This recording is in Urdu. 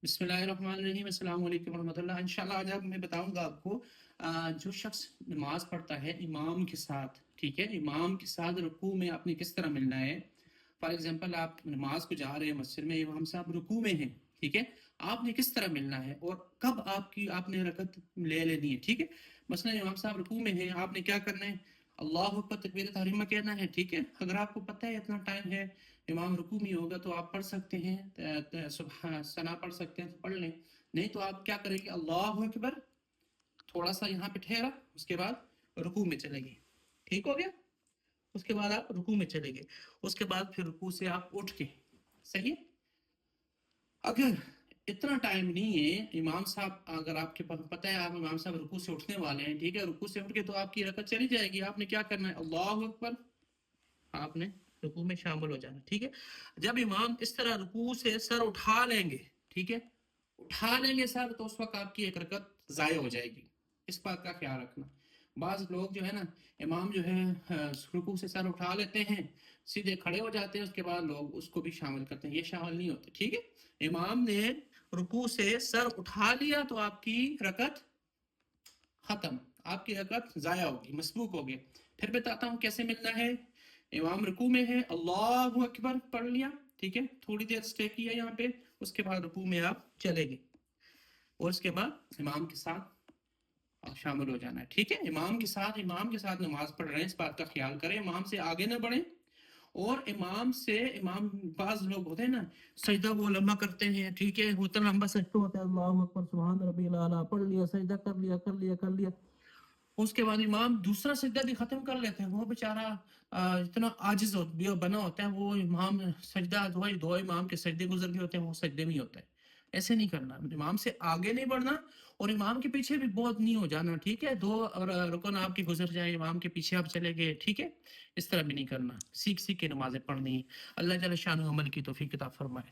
بسم اللہ الرحمن الرحیم، السلام علیکم ورحمۃ اللہ۔ انشاءاللہ آج میں بتاؤں گا آپ کو جو شخص نماز پڑھتا ہے امام کے ساتھ، ٹھیک ہے، امام کے ساتھ رکوع میں آپ نے کس طرح ملنا ہے۔ فار ایگزامپل آپ نماز کو جا رہے ہیں مسجد میں، امام صاحب رکوع میں ہیں، ٹھیک ہے، آپ نے کس طرح ملنا ہے اور کب آپ نے رکعت لے لینی ہے، ٹھیک ہے۔ مثلا امام صاحب رکوع میں ہیں، آپ نے کیا کرنا ہے، اللہ اکبر تکبیر تحریمہ کہنا ہے، ٹھیک ہے۔ اگر آپ کو پتہ ہے اتنا ٹائم ہے امام رکوع میں ہوگا تو آپ پڑھ سکتے ہیں، سبحان ثنا پڑھ سکتے ہیں تو پڑھ لیں، نہیں تو آپ کیا کریں گے، اللہ اکبر، تھوڑا سا یہاں پہ ٹھہرا، اس کے بعد رکوع میں چلے گئے، ٹھیک ہو گیا۔ اس کے بعد آپ رکوع میں چلے گئے، اس کے بعد پھر رکوع سے آپ اٹھ کے، صحیح ہے۔ اگر اتنا ٹائم نہیں ہے، امام صاحب اگر آپ کے پاس پتہ ہے آپ امام صاحب رکوع سے اٹھنے والے ہیں، ٹھیک ہے، رکوع سے اٹھ کے تو آپ کی رکعت چلی جائے گی۔ آپ نے کیا کرنا ہے، اللہ اکبر، آپ نے رکوع میں شامل ہو جانا، ٹھیک ہے۔ جب امام اس طرح رکوع سے سر اٹھا لیں گے، ٹھیک ہے، اٹھا لیں گے سر، تو اس وقت آپ کی ایک رکعت ضائع ہو جائے گی، اس بات کا خیال رکھنا۔ بعض لوگ جو ہے نا، امام جو ہے رکوع سے سر اٹھا لیتے ہیں، سیدھے کھڑے ہو جاتے ہیں، اس کے بعد لوگ اس کو بھی شامل کرتے ہیں، یہ شامل نہیں ہوتے، ٹھیک ہے۔ امام نے رکوع سے سر اٹھا لیا تو آپ کی رکعت ختم، آپ کی رکعت ضائع ہوگی، مسبوق ہوگی۔ پھر بتاتا ہوں کیسے ملنا ہے۔ امام رکوع میں ہے، اللہ اکبر پڑھ لیا، ٹھیک ہے، تھوڑی دیر سٹے کیا یہاں پہ، اس کے بعد رکوع میں آپ چلے گئے اور اس کے بعد امام کے ساتھ شامل ہو جانا ہے، ٹھیک ہے۔ امام کے ساتھ نماز پڑھ رہے ہیں، اس بات کا خیال کریں، امام سے آگے نہ بڑھیں، اور امام بعض لوگ ہوتے ہیں نا، سجدہ وہ لمبا کرتے ہیں، ٹھیک ہے، اتنا لمبا سجدہ ہوتا ہے، اللہ اکبر سبحان ربی الاعلیٰ پڑھ لیا، سجدہ کر لیا، اس کے بعد امام دوسرا سجدہ بھی ختم کر لیتے ہیں، وہ بیچارہ اتنا عاجز بنا ہوتا ہے، وہ امام سجدہ دو امام کے سجدے گزر گئے ہوتے ہیں، وہ سجدے میں ہوتا ہے۔ ایسے نہیں کرنا، امام سے آگے نہیں بڑھنا اور امام کے پیچھے بھی بہت نہیں ہو جانا، ٹھیک ہے۔ دو رکن آپ کے گزر جائیں، امام کے پیچھے آپ چلے گئے، ٹھیک ہے، اس طرح بھی نہیں کرنا۔ سیکھ کے نمازیں پڑھنی۔ اللہ جل شانہ عمل کی توفیق عطا فرمائے۔